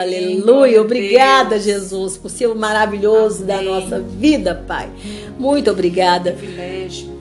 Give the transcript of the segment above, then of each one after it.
Aleluia, obrigada, Jesus, por ser o maravilhoso da nossa vida, Pai. Muito obrigada.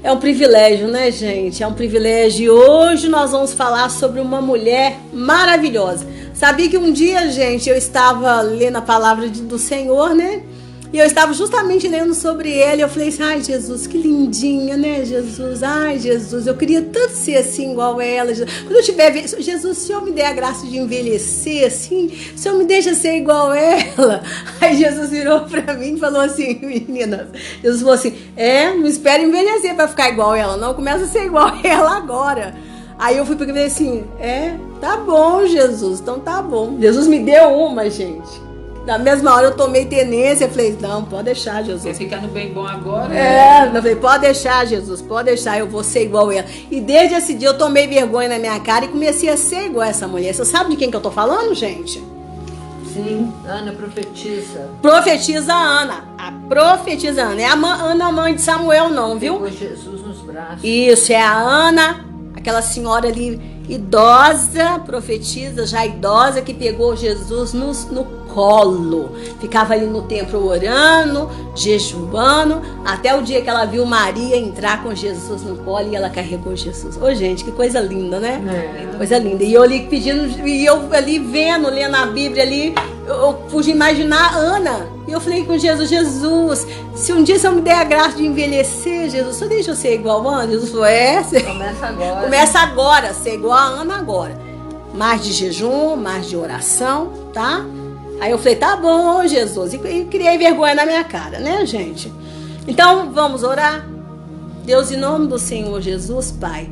É um privilégio, né, gente? É um privilégio. E hoje nós vamos falar sobre uma mulher maravilhosa. Sabia que um dia, gente, eu estava lendo a palavra do Senhor, né? E eu estava justamente lendo sobre ele. Eu falei assim, ai, Jesus, que lindinha, né, Jesus? Ai, Jesus, eu queria tanto ser assim, igual ela. Quando eu tiver... Jesus, se o Senhor me der a graça de envelhecer assim, o Senhor me deixa ser igual ela. Aí Jesus virou pra mim e falou assim, meninas, Jesus falou assim, não espere envelhecer pra ficar igual ela, não. Começa a ser igual ela agora. Aí eu fui porque falei assim, tá bom, Jesus, então tá bom. Jesus me deu uma, gente. Na mesma hora eu tomei tenência, eu falei, não, pode deixar, Jesus. Você fica no bem bom agora? Eu falei, pode deixar, Jesus, pode deixar, eu vou ser igual ela. E desde esse dia eu tomei vergonha na minha cara e comecei a ser igual essa mulher. Você sabe de quem que eu tô falando, gente? Sim, Ana profetiza. Profetiza Ana. A profetiza Ana. É a Ana, mãe de Samuel, não, viu? Pegou Jesus nos braços. Isso, é a Ana, aquela senhora ali idosa, profetiza, já idosa, que pegou Jesus no colo. Ficava ali no templo orando, jejuando, até o dia que ela viu Maria entrar com Jesus no colo e ela carregou Jesus. Ô, gente, que coisa linda, né? Coisa linda. E eu ali pedindo, e eu ali vendo, lendo a Bíblia ali, eu pude imaginar Ana. E eu falei com Jesus, Jesus, se um dia o Senhor me der a graça de envelhecer, Jesus, só deixa eu ser igual a Ana? Jesus falou, Começa agora. Começa agora, ser igual a Ana agora. Mais de jejum, mais de oração, tá? Aí eu falei, tá bom, Jesus. E criei vergonha na minha cara, né, gente? Então, vamos orar? Deus, em nome do Senhor Jesus, Pai,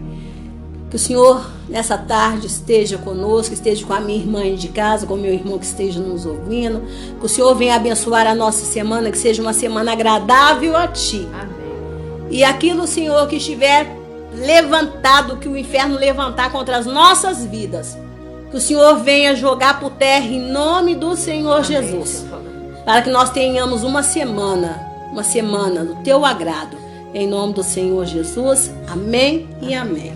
que o Senhor, nessa tarde, esteja conosco, esteja com a minha irmã de casa, com o meu irmão que esteja nos ouvindo. Que o Senhor venha abençoar a nossa semana, que seja uma semana agradável a Ti. Amém. E aquilo, Senhor, que estiver levantado, que o inferno levantar contra as nossas vidas, que o Senhor venha jogar por terra em nome do Senhor. Amém, Jesus. Para que nós tenhamos uma semana do Teu agrado. Em nome do Senhor Jesus. Amém e amém.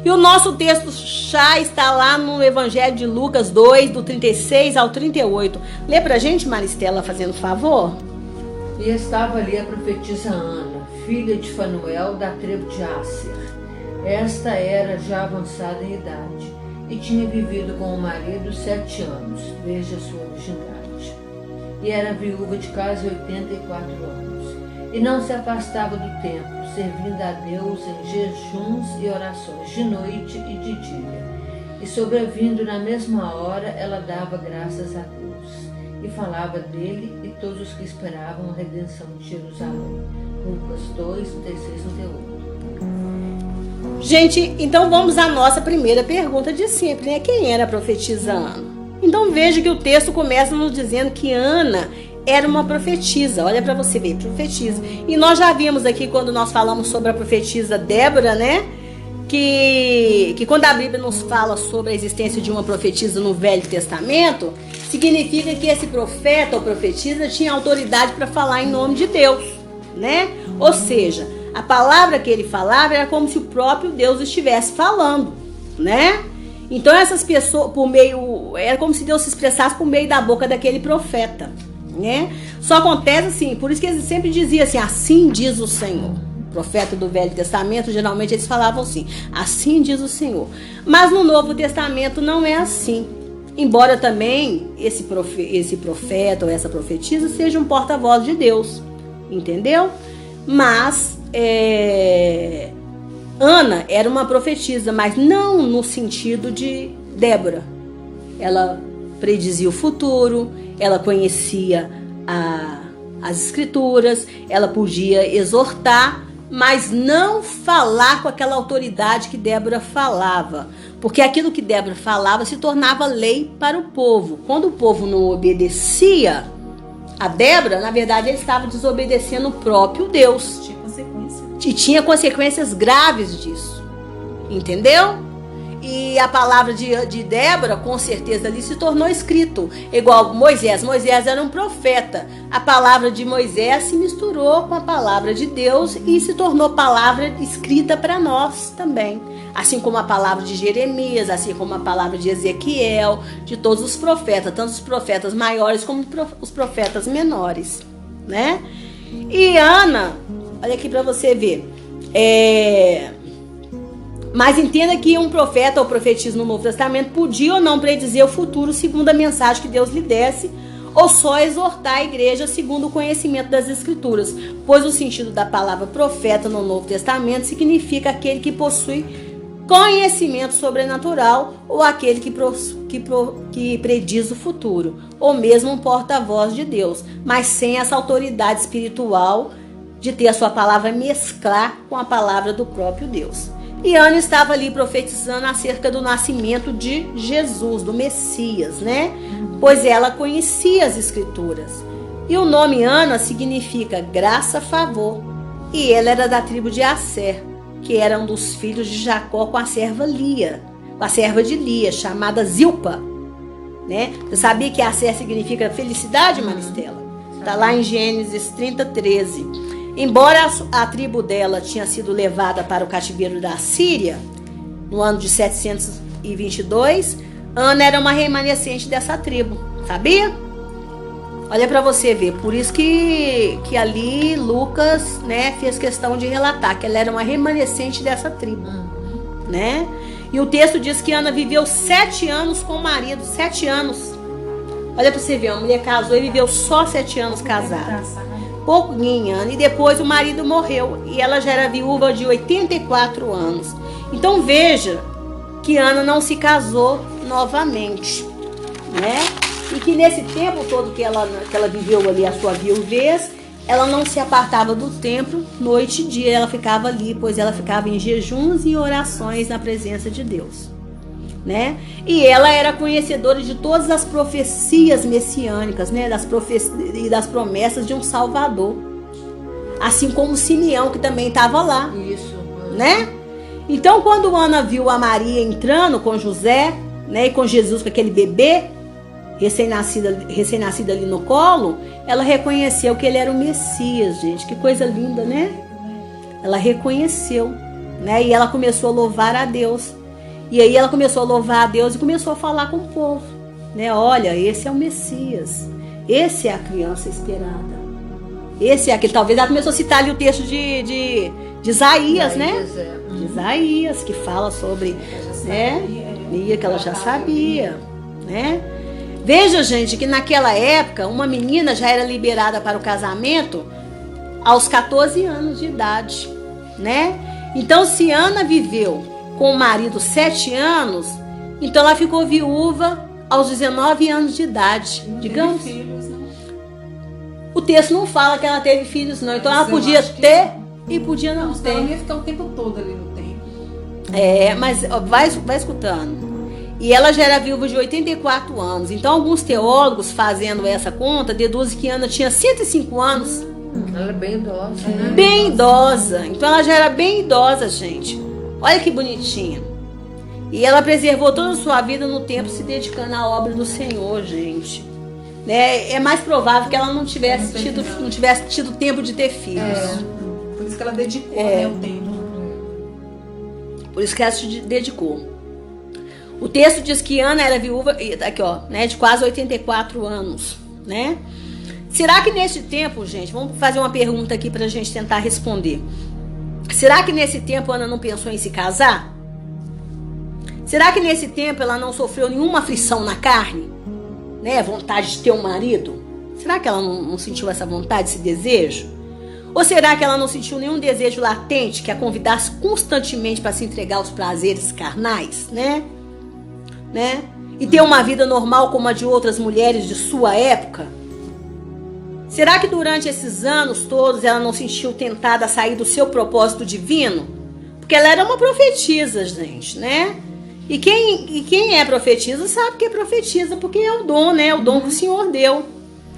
E o nosso texto já está lá no Evangelho de Lucas 2, do 36 ao 38. Lê pra gente, Maristela, fazendo favor. E estava ali a profetisa Ana, filha de Fanuel, da tribo de Asser. Esta era já avançada em idade e tinha vivido com o marido 7 anos, desde a sua virgindade. E era viúva de quase 84 anos. E não se afastava do templo, servindo a Deus em jejuns e orações de noite e de dia. E sobrevindo na mesma hora, ela dava graças a Deus. E falava dele e todos os que esperavam a redenção de Jerusalém. Lucas 2, 36, 38. Gente, então vamos à nossa primeira pergunta de sempre, né? Quem era a profetisa Ana? Então veja que o texto começa nos dizendo que Ana era uma profetisa. Olha para você ver, profetisa. E nós já vimos aqui quando nós falamos sobre a profetisa Débora, né? Que quando a Bíblia nos fala sobre a existência de uma profetisa no Velho Testamento, significa que esse profeta ou profetisa tinha autoridade para falar em nome de Deus, né? Ou seja, a palavra que ele falava era como se o próprio Deus estivesse falando, né? Então essas pessoas, era como se Deus se expressasse por meio da boca daquele profeta, né? Só acontece assim, por isso que eles sempre diziam assim diz o Senhor. O profeta do Velho Testamento, geralmente eles falavam assim diz o Senhor. Mas no Novo Testamento não é assim. Embora também esse profeta ou essa profetisa seja um porta-voz de Deus, entendeu? Mas Ana era uma profetisa, mas não no sentido de Débora. Ela predizia o futuro, ela conhecia as escrituras, ela podia exortar, mas não falar com aquela autoridade que Débora falava. Porque aquilo que Débora falava se tornava lei para o povo. Quando o povo não obedecia a Débora, na verdade ele estava desobedecendo o próprio Deus. Tinha consequência. E tinha consequências graves disso. Entendeu? E a palavra de Débora, com certeza, ali se tornou escrito. Igual Moisés. Moisés era um profeta. A palavra de Moisés se misturou com a palavra de Deus e se tornou palavra escrita para nós também. Assim como a palavra de Jeremias, assim como a palavra de Ezequiel, de todos os profetas, tanto os profetas maiores como os profetas menores, né? E Ana, olha aqui para você ver, mas entenda que um profeta ou profetisa no Novo Testamento podia ou não predizer o futuro segundo a mensagem que Deus lhe desse, ou só exortar a igreja segundo o conhecimento das Escrituras, pois o sentido da palavra profeta no Novo Testamento significa aquele que possui conhecimento sobrenatural ou aquele que prediz o futuro, ou mesmo um porta-voz de Deus, mas sem essa autoridade espiritual de ter a sua palavra mesclar com a palavra do próprio Deus. E Ana estava ali profetizando acerca do nascimento de Jesus, do Messias, né? Pois ela conhecia as Escrituras. E o nome Ana significa graça, favor. E ela era da tribo de Asser, que era um dos filhos de Jacó com a serva de Lia, chamada Zilpa, né? Você sabia que Asser significa felicidade, Maristela? Está lá em Gênesis 30:13. Embora a tribo dela tinha sido levada para o cativeiro da Síria, no ano de 722, Ana era uma remanescente dessa tribo, sabia? Olha para você ver, por isso que ali Lucas, né, fez questão de relatar que ela era uma remanescente dessa tribo, né? E o texto diz que Ana viveu 7 anos com o marido, 7 anos. Olha para você ver, uma mulher casou e viveu só 7 anos casada. Pouquinho, Ana, e depois o marido morreu e ela já era viúva de 84 anos. Então veja que Ana não se casou novamente, né? E que nesse tempo todo que ela viveu ali a sua viuvez, ela não se apartava do templo noite e dia, ela ficava ali, pois ela ficava em jejuns e orações na presença de Deus, né? E ela era conhecedora de todas as profecias messiânicas, né? E das promessas de um Salvador, assim como Simeão, que também estava lá. Isso, né? Então, quando Ana viu a Maria entrando com José, né, e com Jesus, com aquele bebê recém-nascido ali no colo, ela reconheceu que ele era o Messias, gente. Que coisa linda, né? Ela reconheceu, né? E ela começou a louvar a Deus. E aí ela começou a louvar a Deus e começou a falar com o povo, né? Olha, esse é o Messias, esse é a criança esperada, esse é aquele. Talvez ela começou a citar ali o texto de Isaías, né? De Isaías, que fala sobre, né? Que ela já sabia, né? Veja, gente, que naquela época uma menina já era liberada para o casamento aos 14 anos de idade, né? Então, se Ana viveu com o marido 7 anos, então ela ficou viúva aos 19 anos de idade, digamos. Filhos, não. O texto não fala que ela teve filhos, não. Então ela podia ter e podia não ter. Ela ia ficar o tempo todo ali no templo. Mas ó, vai escutando. E ela já era viúva de 84 anos. Então alguns teólogos, fazendo essa conta, deduzem que Ana tinha 105 anos. Ela é bem idosa, né? Bem idosa. Então ela já era bem idosa, gente. Olha que bonitinha. E ela preservou toda a sua vida no tempo se dedicando à obra do Senhor, gente. Né? É mais provável que ela não tivesse tido tempo de ter filhos. Por isso que ela dedicou, né, o tempo. Por isso que ela se dedicou. O texto diz que Ana era viúva, aqui ó, né, de quase 84 anos, né? Será que nesse tempo, gente, vamos fazer uma pergunta aqui pra gente tentar responder. Será que nesse tempo Ana não pensou em se casar? Será que nesse tempo ela não sofreu nenhuma aflição na carne? Né? Vontade de ter um marido? Será que ela não sentiu essa vontade, esse desejo? Ou será que ela não sentiu nenhum desejo latente que a convidasse constantemente para se entregar aos prazeres carnais, né? E ter uma vida normal como a de outras mulheres de sua época? Será que durante esses anos todos ela não se sentiu tentada a sair do seu propósito divino? Porque ela era uma profetisa, gente, né? E quem é profetisa sabe que é profetisa, porque é o dom, né? O dom que o Senhor deu.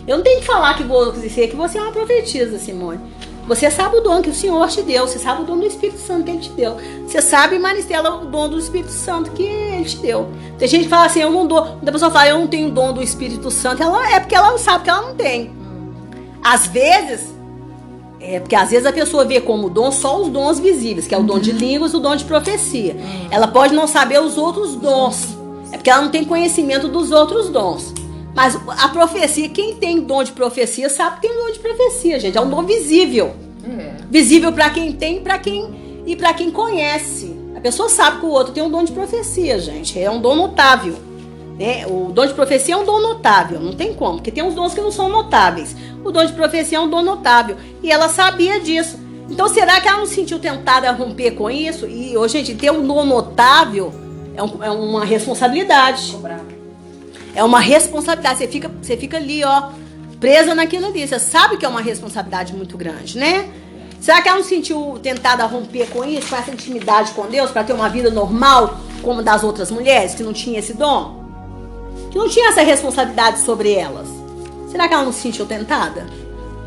Eu não tenho que falar que você é uma profetisa, Simone. Você sabe o dom que o Senhor te deu. Você sabe o dom do Espírito Santo que Ele te deu. Você sabe, Maristela, o dom do Espírito Santo que Ele te deu. Tem gente que fala assim, eu não dou. Quando a pessoa fala, eu não tenho o dom do Espírito Santo, é porque ela sabe que ela não tem. Às vezes, Porque às vezes a pessoa vê como dom só os dons visíveis, que é o dom de línguas, o dom de profecia. Ela pode não saber os outros dons. É porque ela não tem conhecimento dos outros dons. Mas a profecia, quem tem dom de profecia sabe que tem dom de profecia, gente. É um dom visível. Visível para quem tem e para quem conhece. A pessoa sabe que o outro tem um dom de profecia, gente. É um dom notável. Né? O dom de profecia é um dom notável. Não tem como, porque tem uns dons que não são notáveis. O dom de profecia é um dom notável. E ela sabia disso. Então, será que ela não se sentiu tentada a romper com isso? E, gente, ter um dom notável é uma responsabilidade. É uma responsabilidade. Você fica ali, ó, presa naquilo ali. Você sabe que é uma responsabilidade muito grande, né? Será que ela não se sentiu tentada a romper com isso, com essa intimidade com Deus, para ter uma vida normal como das outras mulheres que não tinha esse dom? Que não tinha essa responsabilidade sobre elas? Será que ela não se sentiu tentada?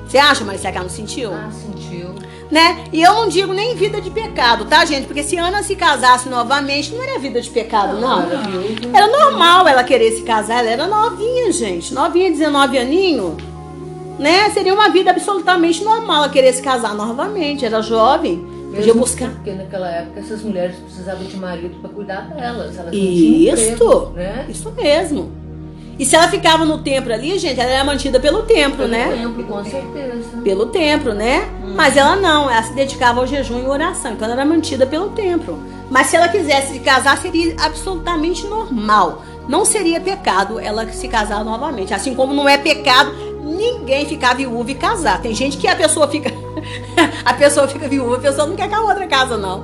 Você acha, Maricela, que ela não sentiu? Sentiu. Né? E eu não digo nem vida de pecado, tá, gente? Porque se Ana se casasse novamente, não era vida de pecado, não. Era normal ela querer se casar, ela era novinha, gente. Novinha, 19 aninhos, né? Seria uma vida absolutamente normal ela querer se casar novamente. Era jovem, podia buscar. Porque naquela época essas mulheres precisavam de marido para cuidar delas. Elas não tinham emprego, né? Isso mesmo. E se ela ficava no templo ali, gente, ela era mantida pelo templo, né? Pelo templo, com certeza. Pelo templo, né? Mas ela não, ela se dedicava ao jejum e oração, então ela era mantida pelo templo. Mas se ela quisesse se casar, seria absolutamente normal. Não seria pecado ela se casar novamente. Assim como não é pecado ninguém ficar viúva e casar. Tem gente que a pessoa fica viúva, a pessoa não quer que a outra casa, não.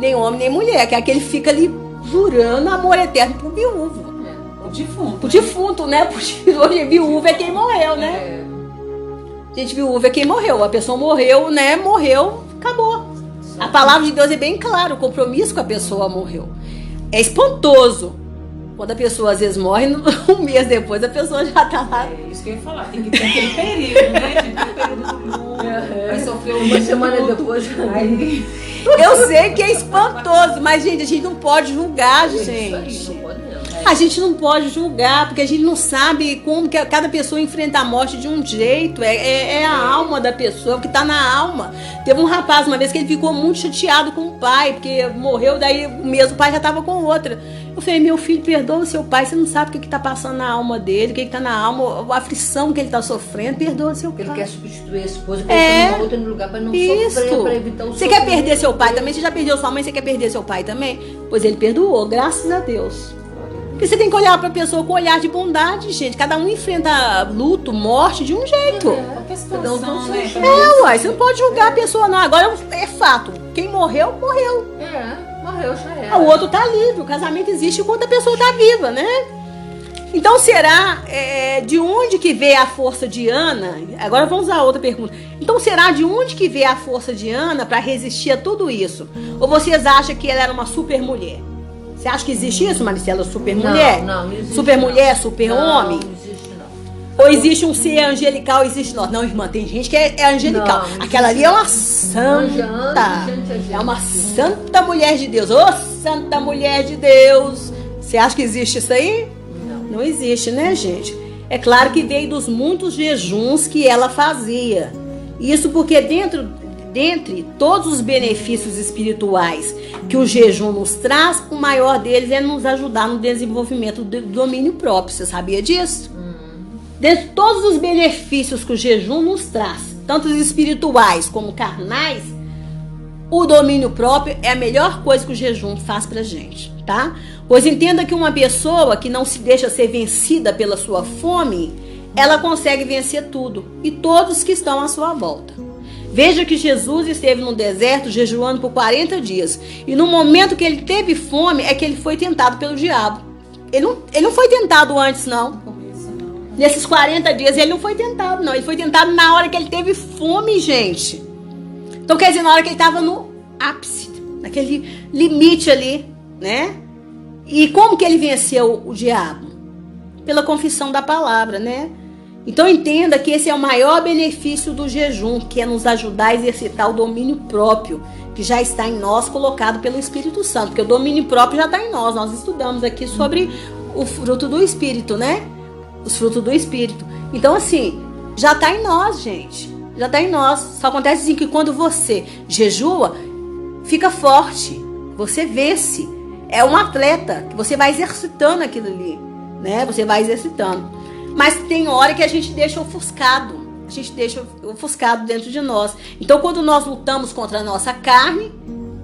Nem homem, nem mulher, que é aquele que fica ali jurando amor eterno pro viúvo. O defunto, né? Porque hoje viúva é quem morreu, né? Gente, viúva é quem morreu. A pessoa morreu, né? Morreu, acabou. A palavra de Deus é bem clara, o compromisso com a pessoa morreu. É espantoso. Quando a pessoa às vezes morre, um mês depois a pessoa já tá lá. É isso que eu ia falar. Tem que ter aquele período, né? Tem que ter o período do luto. Vai sofrer uma semana depois. Aí... Eu sei que é espantoso, mas, gente, a gente não pode julgar, gente. A gente não pode julgar, porque a gente não sabe como que cada pessoa enfrenta a morte de um jeito. É a alma da pessoa, o que tá na alma. Teve um rapaz uma vez que ele ficou muito chateado com o pai, porque morreu, daí o mesmo pai já tava com outra. Eu falei, meu filho, perdoa o seu pai, você não sabe o que tá passando na alma dele, o que tá na alma, a aflição que ele tá sofrendo, perdoa seu pai. Ele quer substituir a esposa, colocando uma outra no lugar pra não sofrer, pra evitar o Você quer perder seu pai também? Você já perdeu sua mãe, você quer perder seu pai também? Pois ele perdoou, graças a Deus. Porque você tem que olhar pra pessoa com um olhar de bondade, gente. Cada um enfrenta luto, morte de um jeito. Uai, você não pode julgar a pessoa, não. Agora é fato. Quem morreu, morreu. Morreu, já era. O outro tá livre. O casamento existe enquanto a pessoa tá viva, né? Então será de onde que veio a força de Ana? Agora vamos a outra pergunta. Então será de onde que veio a força de Ana para resistir a tudo isso? Ou vocês acham que ela era uma super mulher? Você acha que existe isso, Maricela? Super mulher? Não existe. Super mulher, super homem? Não existe, não. Ou existe um ser angelical? Existe não. Não, irmã, tem gente que é angelical. Não, aquela ali é uma santa. É uma santa mulher de Deus. Ô, santa mulher de Deus. Você acha que existe isso aí? Não existe, né, gente? É claro que veio dos muitos jejuns que ela fazia. Isso porque dentre todos os benefícios espirituais que o jejum nos traz, o maior deles é nos ajudar no desenvolvimento do domínio próprio. Você sabia disso? Dentre todos os benefícios que o jejum nos traz, tanto os espirituais como carnais, o domínio próprio é a melhor coisa que o jejum faz pra gente, tá? Pois entenda que uma pessoa que não se deixa ser vencida pela sua fome, ela consegue vencer tudo e todos que estão à sua volta. Veja que Jesus esteve no deserto jejuando por 40 dias. E no momento que ele teve fome, é que ele foi tentado pelo diabo. Ele não foi tentado antes, não. Nesses 40 dias ele não foi tentado, não. Ele foi tentado na hora que ele teve fome, gente. Então quer dizer, na hora que ele estava no ápice, naquele limite ali, né? E como que ele venceu o diabo? Pela confissão da palavra, né? Então entenda que esse é o maior benefício do jejum, que é nos ajudar a exercitar o domínio próprio, que já está em nós, colocado pelo Espírito Santo, porque o domínio próprio já está em nós. Nós estudamos aqui sobre o fruto do Espírito, né? Os frutos do Espírito. Então assim, já está em nós, gente. Já está em nós. Só acontece assim que quando você jejua, fica forte. Você vence. É um atleta que você vai exercitando aquilo ali, né? Você vai exercitando. Mas tem hora que a gente deixa ofuscado. A gente deixa ofuscado dentro de nós. Então, quando nós lutamos contra a nossa carne,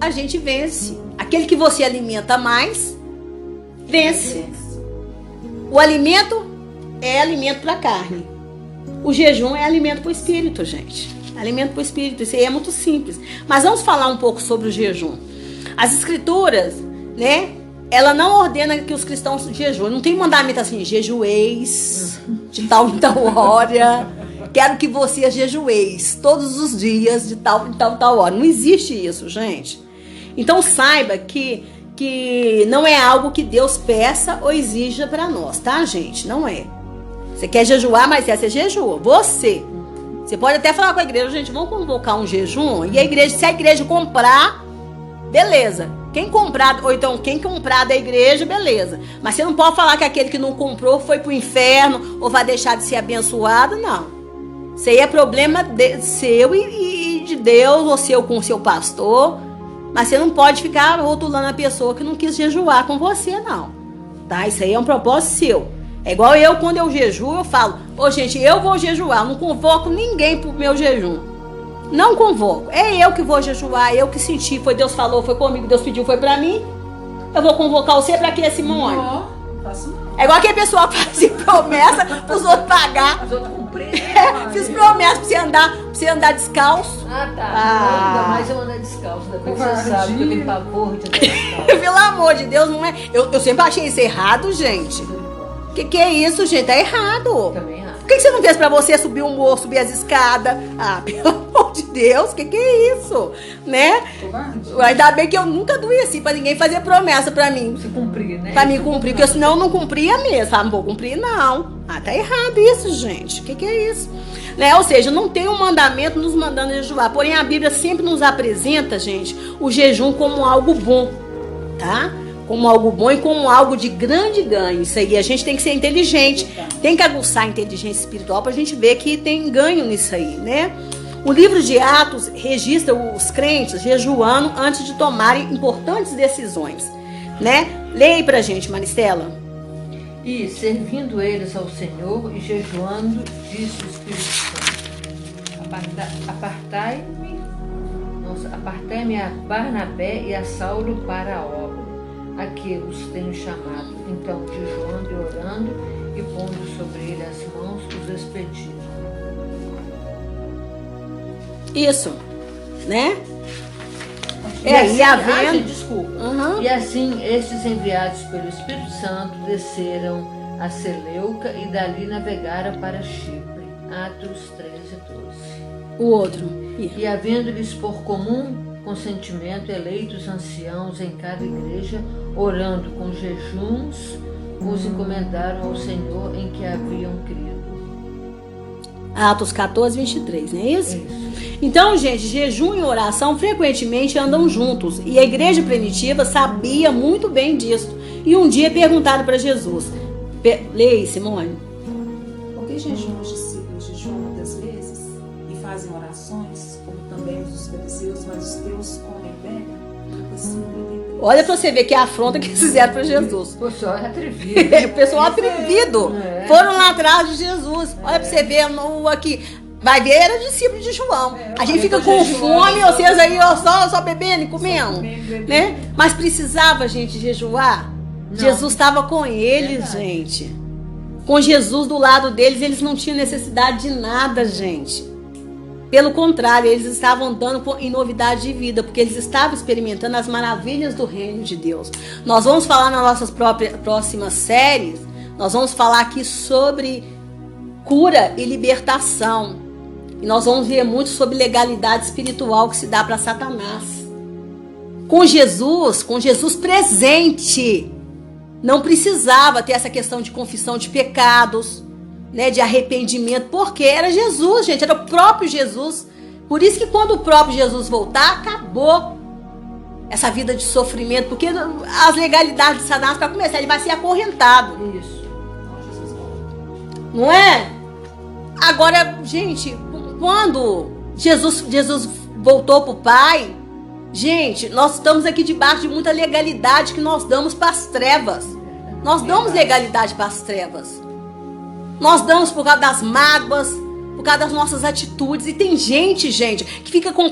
a gente vence. Aquele que você alimenta mais, vence. O alimento é alimento para a carne. O jejum é alimento para o espírito, gente. Alimento para o espírito. Isso aí é muito simples. Mas vamos falar um pouco sobre o jejum. As escrituras, né? Ela não ordena que os cristãos jejuem. Não tem mandamento assim, jejueis de tal em tal hora. Quero que você jejueis todos os dias de tal em tal hora. Não existe isso, gente. Então saiba que não é algo que Deus peça ou exija para nós, tá, gente? Não é. Você quer jejuar, mas você jejua. Você pode até falar com a igreja, gente, vamos convocar um jejum? E a igreja, se a igreja comprar, beleza. Quem comprar, ou então quem comprar da igreja, beleza. Mas você não pode falar que aquele que não comprou foi pro inferno ou vai deixar de ser abençoado, não. Isso aí é problema seu e de Deus, ou seu com o seu pastor. Mas você não pode ficar rotulando a pessoa que não quis jejuar com você, não. Tá? Isso aí é um propósito seu. É igual eu, quando eu jejuo, eu falo, gente, eu vou jejuar, não convoco ninguém pro meu jejum. Não convoco. É eu que vou jejuar, eu que senti, foi Deus falou, foi comigo, Deus pediu, foi pra mim. Eu vou convocar você pra quê, Simone? Não, faço não. É igual aquele pessoal que faz promessa pros outros pagar. Os outros cumpriram. Fiz promessa pra você andar descalço. Ah, tá. Ainda mais eu andar descalço. Ainda bem que você sabe que eu tenho pavor de andar descalço. Pelo amor de Deus, não é. Eu sempre achei isso errado, gente. Que é isso, gente? Tá errado. Também errado. Por que você não fez pra você subir um morro, subir as escadas? Ah, pelo amor de Deus, que é isso? Né? Ainda bem que eu nunca adoeci pra ninguém fazer promessa pra mim. Se cumprir, né? Pra mim cumprir, porque senão eu não cumpria mesmo. Ah, não vou cumprir, não. Ah, tá errado isso, gente. Que é isso? Né? Ou seja, não tem um mandamento nos mandando jejuar. Porém, a Bíblia sempre nos apresenta, gente, o jejum como algo bom, tá? Como algo bom e como algo de grande ganho. Isso aí, a gente tem que ser inteligente, tem que aguçar a inteligência espiritual pra gente ver que tem ganho nisso aí, né? O livro de Atos registra os crentes jejuando antes de tomarem importantes decisões, né? Leia aí pra gente, Maristela. E servindo eles ao Senhor e jejuando, disse o Espírito Santo: apartai-me a Barnabé e a Saulo para a obra, a que os tenho chamado. Então, jejuando e orando e pondo sobre ele as mãos, os expediram. Isso, né? E assim, havendo... desculpa. Uhum. E assim, estes enviados pelo Espírito Santo desceram a Seleuca e dali navegaram para Chipre. Atos 13:12. O outro. E havendo-lhes por comum consentimento eleitos anciãos em cada igreja, orando com jejuns, os encomendaram ao Senhor em que haviam crido. Atos 14:23, não é isso? Isso. Então, gente, jejum e oração frequentemente andam juntos. E a igreja primitiva sabia muito bem disso. E um dia perguntaram para Jesus. Leia, Simone. Por que jejum os discípulos jejuam muitas vezes e fazem orações, como também os fariseus, mas os teus comem e bebem? Olha pra você ver que a afronta que fizeram para Jesus. O pessoal é atrevido. O pessoal atrevido. Foram lá atrás de Jesus. Olha pra você ver aqui. Vai ver, era discípulo de João. A gente fica com fome, vocês aí só bebendo e comendo, né? Mas precisava, gente, jejuar? Não. Jesus estava com eles, gente. Com Jesus do lado deles, eles não tinham necessidade de nada, gente. Pelo contrário, eles estavam andando em novidade de vida, porque eles estavam experimentando as maravilhas do reino de Deus. Nós vamos falar nas nossas próximas séries, nós vamos falar aqui sobre cura e libertação. E nós vamos ver muito sobre legalidade espiritual que se dá para Satanás. Com Jesus presente, não precisava ter essa questão de confissão de pecados, né, de arrependimento, porque era Jesus, gente, era o próprio Jesus. Por isso que quando o próprio Jesus voltar, acabou essa vida de sofrimento, porque as legalidades de Satanás, para começar, ele vai ser acorrentado. Isso. Não é? Agora, gente, quando Jesus voltou pro Pai. Gente, nós estamos aqui debaixo de muita legalidade que nós damos para as trevas. Nós damos legalidade para as trevas. Nós damos por causa das mágoas, por causa das nossas atitudes. E tem gente, que fica com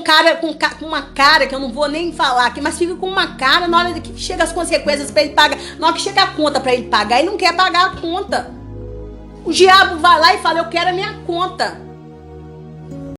uma cara que eu não vou nem falar aqui, mas fica com uma cara na hora que chega as consequências para ele pagar. Na hora que chega a conta para ele pagar, ele não quer pagar a conta. O diabo vai lá e fala, eu quero a minha conta.